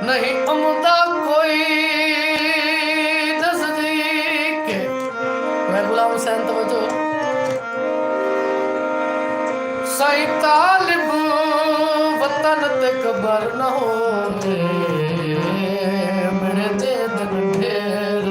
नहीं अमुदा कोई नजदीक मैं गुलाम हुसैन तवज्जो साईं तालिब वतन ते कबर न हो मेरे दे दिन ढेर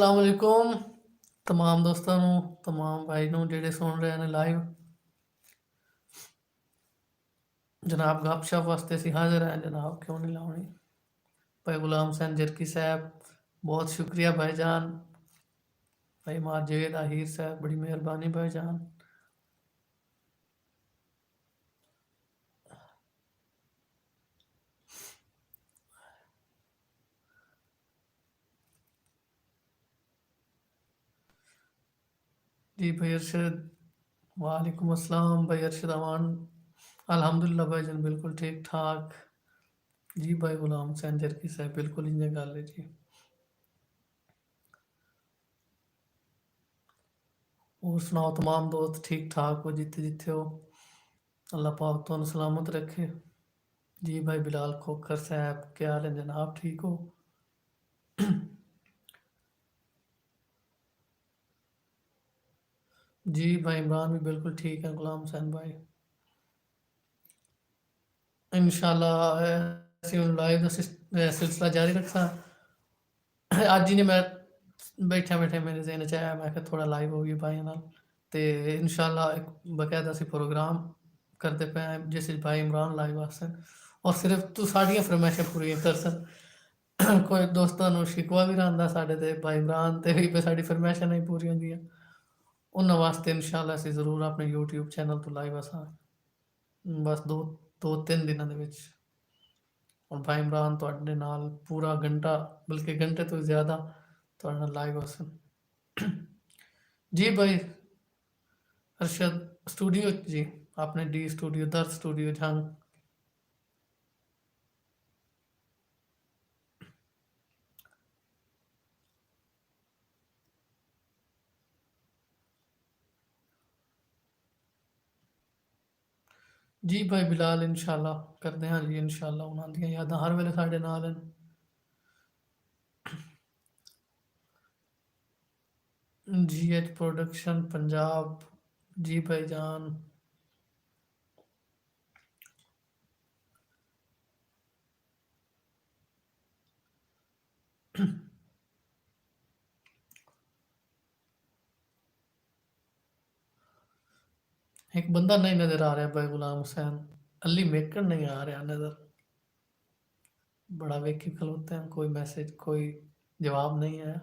अस्सलाम वालेकुम तमाम दोस्तों ਨੂੰ तमाम भाई ਨੂੰ ਜਿਹੜੇ ਸੁਣ ਰਹੇ ਨੇ ਲਾਈਵ जनाब गपशप वास्ते ਅਸੀਂ हाजिर हैं जनाब क्यों नहीं लाउनी भाई गुलाम हुसैन जरकी साहब बहुत शुक्रिया भाईजान भाई माजिद आहिर साहब बड़ी मेहरबानी भाईजान जी भाई अरशद वालेकुम अस्सलाम भाई अरशद अमान अल्हम्दुलिल्लाह भाईजान बिल्कुल ठीक ठाक जी भाई गुलाम हुसैन जरकी साहब बिल्कुल इंजन गल है जी और सुनाओ तमाम दोस्त ठीक ठाक हो जिथे जिथे हो अल्लाह पाक तो सलामत रखे जी भाई बिलाल खोखर साहब क्या हाल है जनाब ठीक हो जी भाई इमरान भी बिल्कुल ठीक है गुलाम हुसैन भाई इंशाल्लाह ऐसे ਹੁਣ ਲਾਈਵ ਦਾ ਸਿਲਸਿਲਾ ਜਾਰੀ ਰੱਖਾਂ ਅੱਜ ਹੀ ਨੇ ਮੈਂ ਬੈਠੇ ਬੈਠੇ ਮੇਰੇ ਜ਼ਿਹਨ ਚ ਆਇਆ ਮੈਂ ਕਿ ਥੋੜਾ ਲਾਈਵ ਹੋ ਗਈ ਭਾਈ ਨਾਲ ਤੇ ਇਨਸ਼ਾਅੱਲਾ ਇੱਕ ਬਕਾਇਦਾ ਸੀ ਪ੍ਰੋਗਰਾਮ ਕਰਦੇ ਪਏ ਹਾਂ ਜਿਸ ਵਿੱਚ ਭਾਈ ਇਮਰਾਨ ਲਾਈਵ ਆਸਨ ਔਰ ਸਿਰਫ ਤੂੰ ਸਾਡੀਆਂ ਫਰਮਾਇਸ਼ਾਂ ਪੂਰੀਆਂ ਕਰ ਸਕ ਕੋਈ ਦੋਸਤਾਂ ਨੂੰ ਸ਼ਿਕਵਾ ਵੀ ਰਹਿੰਦਾ ਸਾਡੇ ਤੇ ਭਾਈ ਇਮਰਾਨ ਤੇ ਵੀ ਸਾਡੀ ਫਰਮਾਇਸ਼ਾਂ ਨਹੀਂ ਪੂਰੀਆਂ ਹੁੰਦੀਆਂ ਉਹਨਾਂ ਵਾਸਤੇ ਇਨਸ਼ਾਅੱਲਾ ਅਸੀਂ ਜ਼ਰੂਰ ਆਪਣੇ YouTube ਚੈਨਲ ਤੋਂ ਲਾਈਵ ਆਸਾਂ ਬਸ ਦੋ ਤਿੰਨ ਦਿਨਾਂ ਦੇ ਵਿੱਚ और भाई इमरान ਤੁਹਾਡੇ ਨਾਲ पूरा घंटा बल्कि घंटे तो ज़्यादा ਤੁਹਾਡੇ ਨਾਲ लाइव आसन जी भाई अरशद स्टूडियो जी आपने डी स्टूडियो दर्द स्टूडियो झंग जी भाई बिलाल इंशाल्लाह करते हैं जी इंशाल्लाह उन्होंने दियां यादां हर वेले साडे नाल हैं जीएच प्रोडक्शन पंजाब जी भाईजान एक बंदा नहीं नजर आ रहा भाई गुलाम हुसैन अली मेकर नहीं आ रहा नजर बड़ा वेखी खलोते हैं कोई मैसेज कोई जवाब नहीं आया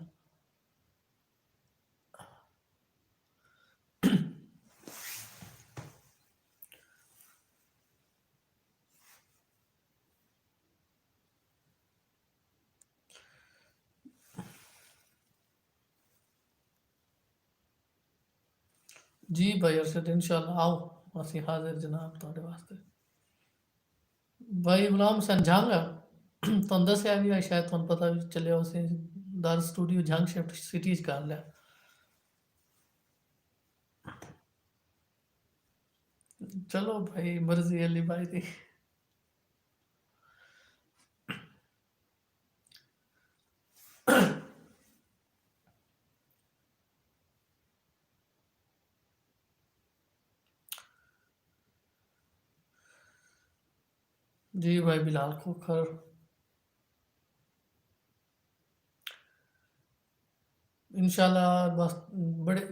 जी भाई अरशद इंशाल्लाह आओ ਅਸੀਂ ਹਾਜ਼ਰ ਜਨਾਬ ਤੁਹਾਡੇ ਵਾਸਤੇ ਭਾਈ ਗੁਲਾਮ ਹੁਸੈਨ ਜੰਗ ਤੁਹਾਨੂੰ ਦੱਸਿਆ ਵੀ ਹੈ ਸ਼ਾਇਦ ਤੁਹਾਨੂੰ ਪਤਾ ਵੀ ਚੱਲਿਆ ਉਸੇ ਦਰ ਸਟੂਡੀਓ ਜੰਗ ਸ਼ਿਫਟ ਸਿਟੀ ਚ ਕਰ ਲਿਆ ਚਲੋ ਭਾਈ ਮਰਜ਼ੀ ਅਲੀ ਭਾਈ ਦੀ जी भाई बिलाल खोखर इंशाल्लाह बस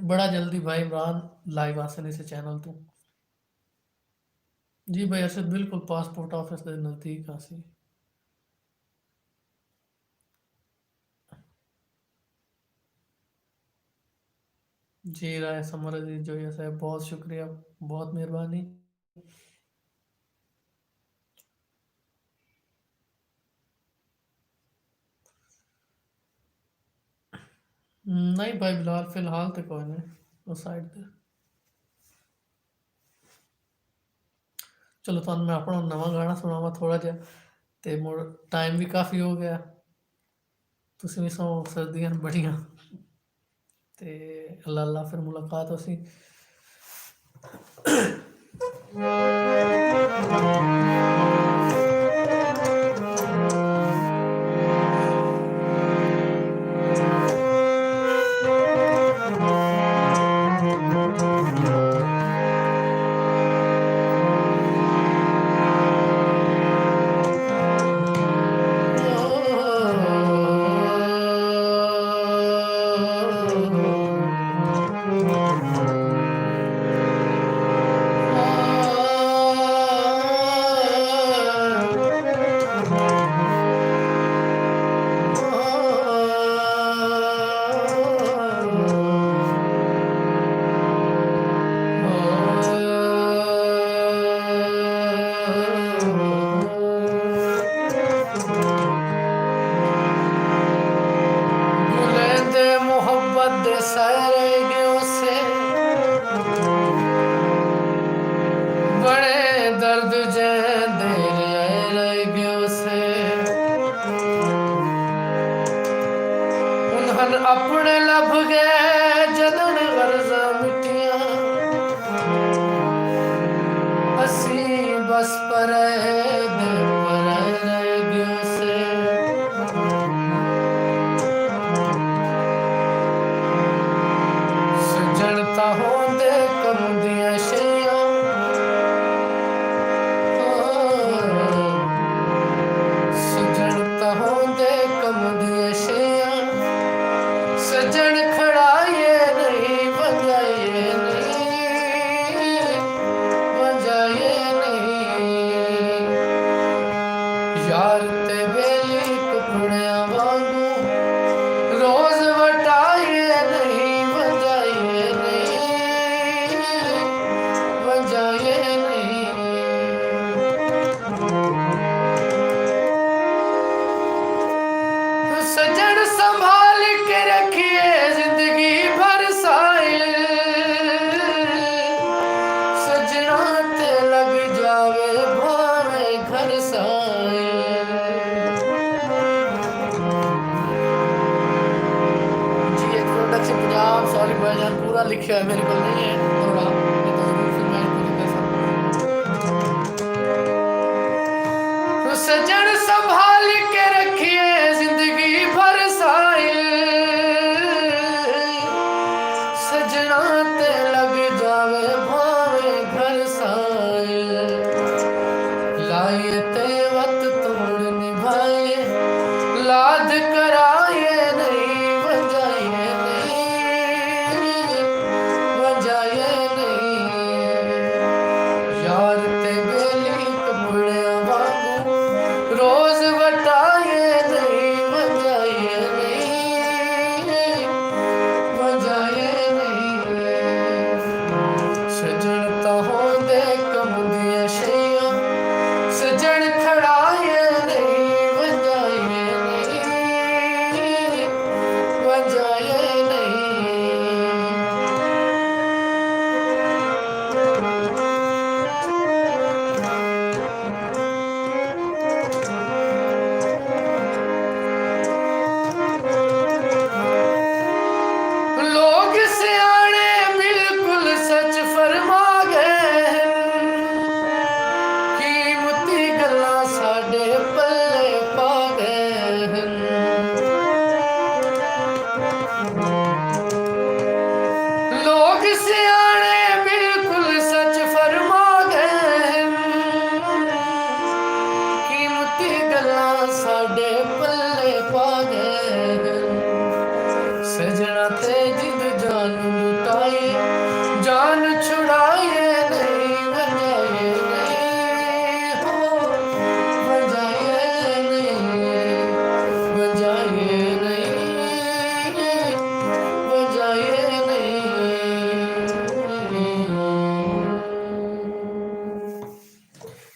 बड़ा जल्दी भाई इमरान लाइव आसन इस चैनल तो जी भाई अरशद बिल्कुल पासपोर्ट ऑफिस के नज़दीक आसी जी राय समर जी जो ये साहब बहुत शुक्रिया बहुत मेहरबानी नहीं भाई बिलाल फिलहाल तो कोई नहीं उस साइड पे चलो तुम मैं अपना नवा गाना सुनावा थोड़ा जहा तो मुड़ टाइम भी काफ़ी हो गया तुम भी सो सर्दियां बड़ियां ते अल्लाह अल्लाह फिर मुलाकात हो सी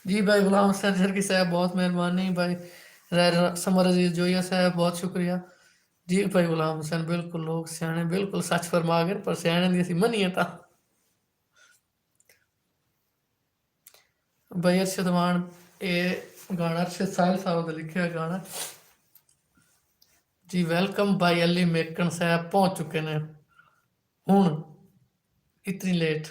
जी भाई गुलाम हसन जरकी साहब बहुत मेहरबानी भाई। समर अजीज जोया साहब बहुत शुक्रिया। जी भाई गुलाम हुसैन बिल्कुल लोग सियाने बिल्कुल सच फरमा गए पर सियाने दी असीं मन्निए तां। भाई अरशद मान ये गाना अरशद साहिल साहब का लिखा गाना। जी वेलकम भाई अली मेकन साहब पहुंच चुके ने हुण इतनी लेट।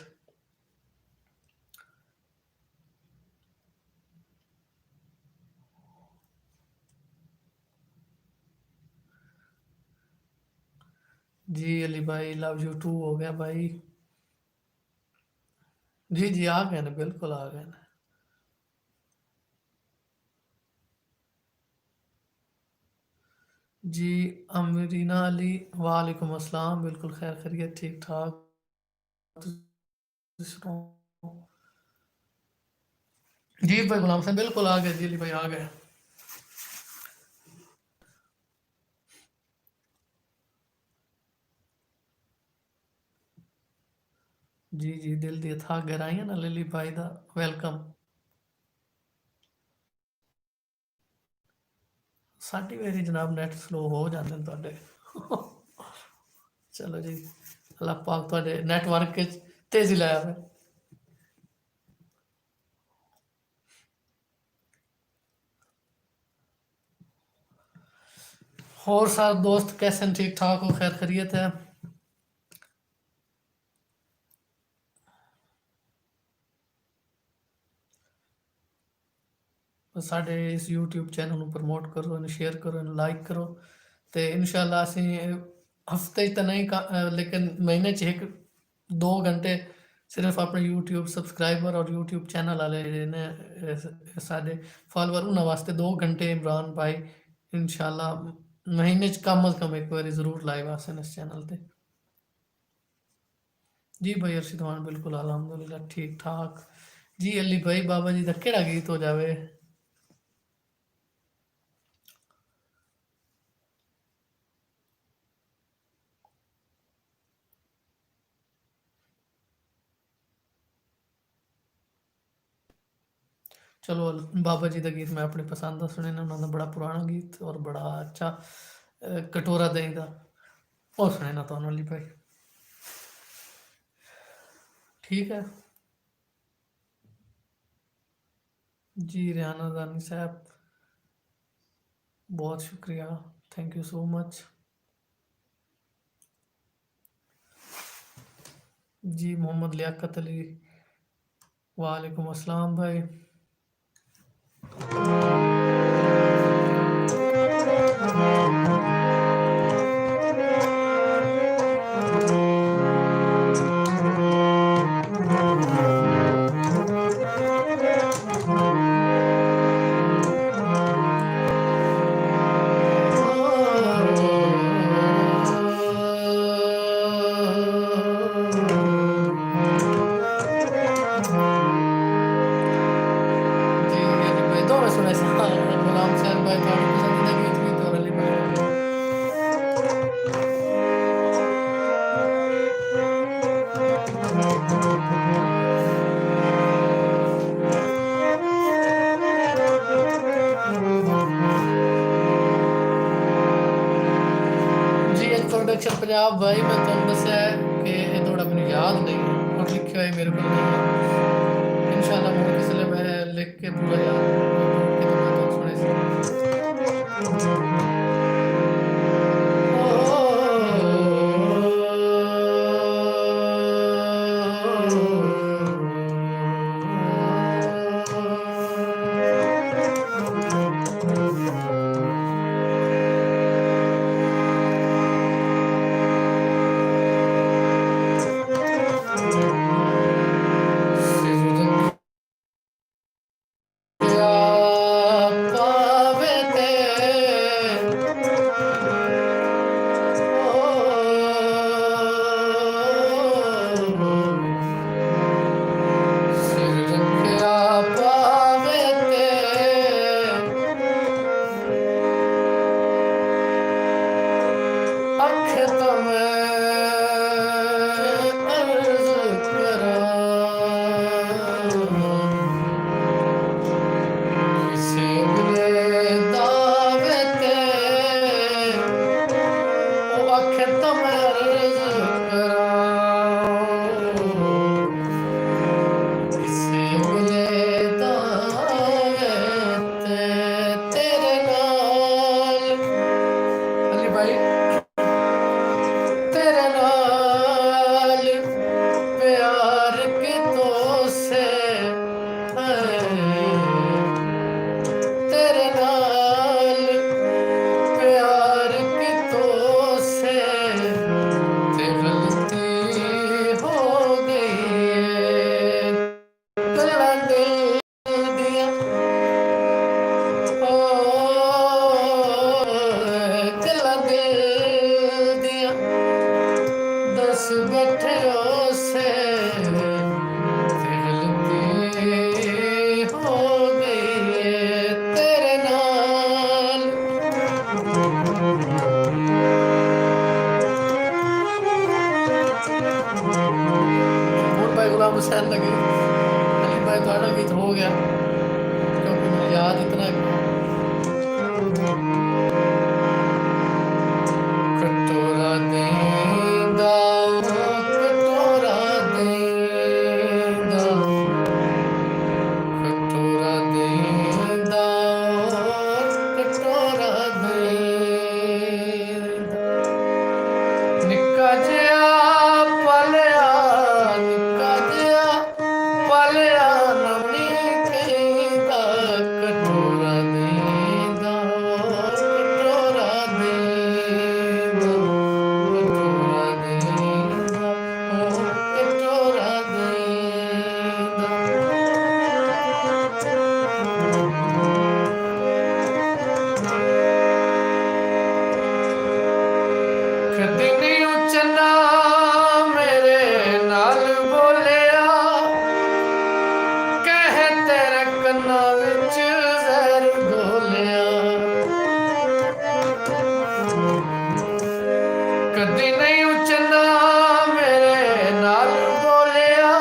जी अली भाई लव यू टू हो गया भाई। जी जी आ गए ने बिल्कुल आ गए ने। जी अमरीना अली वालेकुम अस्सलाम बिल्कुल खैर खैरियत ठीक ठाक। तुसीं सुनाओ? जी भाई गुलाम हुसैन बिल्कुल आ गए। जी अली भाई आ गए। जी जी दिल दी अथाह गहराइयां नाल अली भाई दा वेलकम। साडी वारी जनाब नेट स्लो हो जांदे ने तुहाडे। चलो जी अल्लाह पाक तुहाडे नेटवर्क च तेजी लै आवे। और सारे दोस्त कैसे हैं? ठीक ठाक हो? खैर खैरियत है? साढ़े इस यूट्यूब चैनल ਨੂੰ ਪ੍ਰਮੋਟ ਕਰੋ, ਇਹਨੂੰ ਸ਼ੇਅਰ ਕਰੋ, ਇਹਨੂੰ ਲਾਈਕ ਕਰੋ ਤੇ ਇਨਸ਼ਾਅੱਲਾ ਅਸੀਂ ਹਫਤੇ 'ਚ ਤਾਂ ਨਹੀਂ ਲੇਕਿन ਮਹੀਨੇ 'ਚ 1-2 ਘੰਟੇ ਸਿਰਫ ਆਪਣੇ YouTube ਸਬਸਕ੍ਰਾਈਬਰ ਔਰ YouTube ਚੈਨਲ ਵਾਲੇ ਜਿਹੜੇ ਨੇ ਸਾਡੇ ਫਾਲੋਅਰ ਉਹਨਾਂ ਵਾਸਤੇ 2 ਘੰਟੇ ਇਮਰਾਨ ਭਾਈ ਇਨਸ਼ਾਅੱਲਾ महीने च कम अज़ कम एक बारी ज़रूर लाइव आसन इस चैनल पे। जी भाई अरशद मान बिल्कुल अल्हम्दुलिल्लाह ठीक ठाक। जी अली भाई बाबा जी दा केड़ा गीत हो जावे? चलो बाबा जी का गीत मैं अपनी पसंद का सुने ना उन्होंने बड़ा पुराना गीत और बड़ा अच्छा कटोरा दही का और सुने ना तो अली भाई ठीक है। जी रियाना दानी साहब बहुत शुक्रिया थैंक यू सो मच। जी मोहम्मद लियाकत अली वालेकुम अस्सलाम भाई। जी अली भाई दो मैं सुने गुलाम हुसैन भाई थोड़ी पसंदीदा गीत भी तो अली भाई जी इंट्रोडक्शन पंजाब भाई मैं तुहानू दस्सिया है कि ये थोड़ा मैनू याद नहीं है और लिखा है मेरे को नहीं है इंशाल्लाह मैं किसले मैं लिख के पूरा याद ढूंढ के तो मैं तुहानू सुने हुसैन का गीत अली भाई थोड़ा गीत हो गया क्योंकि मुझे याद इतना कटोरा देंदा कटोरा देंदा कटोरा देंदा कटोरा देंदा निक्का जिहा पलिया निक्का जिहा पलिया नवनी कहंदा कटोरा देंदा कटोरा देंदा कटोरा देंदा कटोरा देंदा कदी नहीं उचना मेरे नाल बोलिया कह तेरे कन्ना विच जहर घोलिया कदी नहीं उचना मेरे नाल बोलिया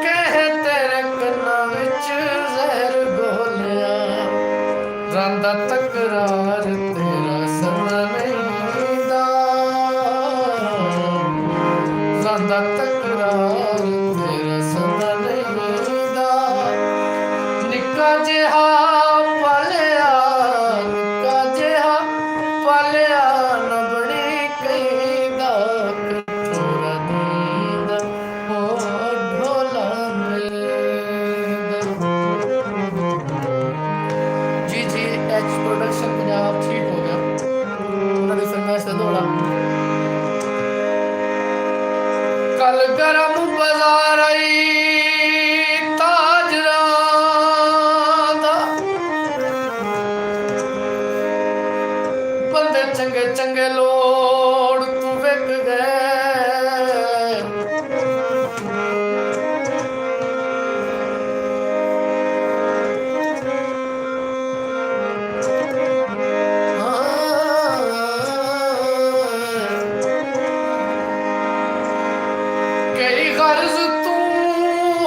कह तेरे कन्ना विच जहर घोलिया रांदा तकरार तेरा समा नहीं दा रांदा तकरार तेरा समा नहीं दा निक्का जिहा पलिया निक्का जिहा पलिया नबड़ी कहंदा कटोरा देंदा ओ ढोला देंदा जी एच प्रोडक्शन पंजाब ठीक हो गया उन्होंने फरमाइश से दौड़ा कल गरम बाजार आई ताजरां दा बंदे चंगे चंगे लोड़ तू विक गए कई गर्ज तू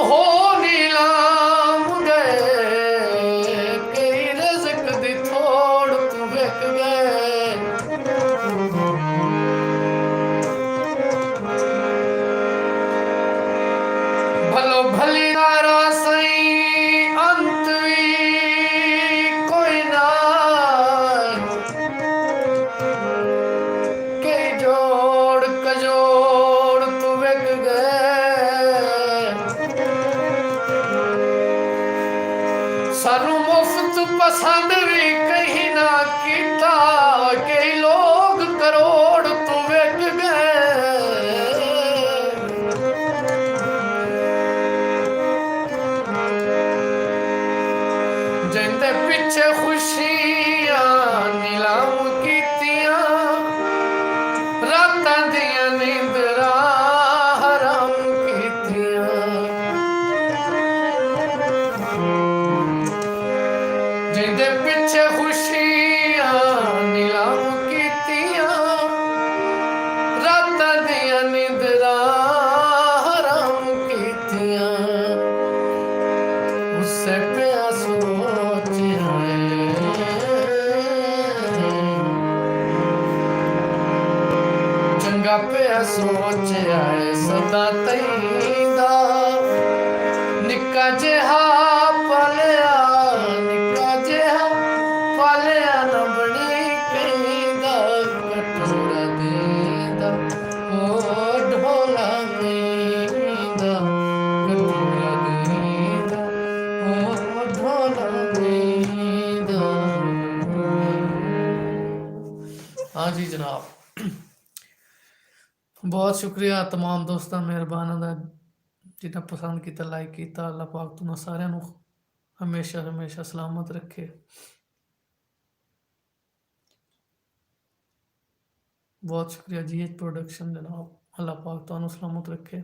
हो नीलाम गए कई रज़्क दी थोड़ तू विक गए भलो भली नारा सही अंत भी कोई ना कई जोड़ कजोड़ तू विक गए सानू मुफ्त पसंद भी कहीं ना कीता कई लोग करोड़ तू विक गए जिंदे पिछे खुशियां नीलाम कीतियां रातां दियां नींदरां हराम कीतियां जिंदे पिछे खुशियां नीलाम कीतियां रातां दियां नींदरां हराम कीतियां उससे पिया सोच चंगा पिया सोच आए सदा तैंदा निक्का जिहा पलिया निक्का जिहा पलिया नबड़ी कहंदा कटोरा देंदा ओ ढोला देंदा कटोरा देंदा ओ ढोला देंदा हाँ जी जनाब बहुत शुक्रिया तमाम दोस्तों मेहरबाना दा जिन्हें पसंद किया लाइक किया अल्लाह पाक तुम सारे हमेशा हमेशा सलामत रखे बहुत शुक्रिया जी एच प्रोडक्शन जनाब अल्लाह पाक तुम सलामत रखे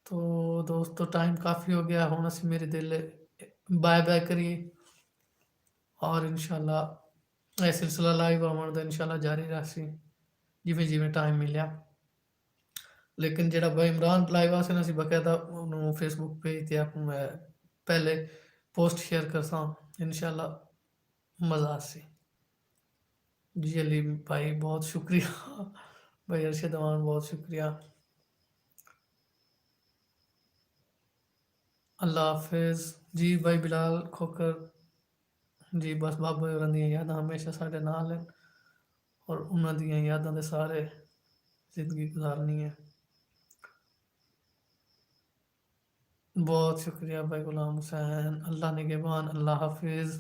तो दोस्तों टाइम काफ़ी हो गया हुण असीं मेरे दिल बाय बाय करिए और इंशाल्लाह यह सिलसिला लाइव आवन दा इंशाल्लाह जारी रखसी जिमें जिमें टाइम मिलिया लेकिन ਜਿਹੜਾ ਬਾਈ ਇਮਰਾਨ ਲਾਈਵ ਆ ਸੀ ਅਸੀਂ ਬਕਾਇਦਾ ਉਹਨੂੰ ਫੇਸਬੁੱਕ ਪੇਜ ਤੇ ਆਪ ਮੈਂ पहले पोस्ट शेयर करता हूँ इंशाल्लाह मज़ा आसी। जी अली भाई बहुत शुक्रिया भाई अरशद अमान बहुत शुक्रिया। अल्लाह हाफिज़ जी भाई बिलाल खोकर जी बस बाबा होरां दियां यादां हमेशा साढ़े नाल हैं और उन्हां दियां यादां दे सारे जिंदगी गुजारनी है। बहुत शुक्रिया भाई गुलाम हुसैन, अल्लाह निगहबान, अल्लाह हाफिज़।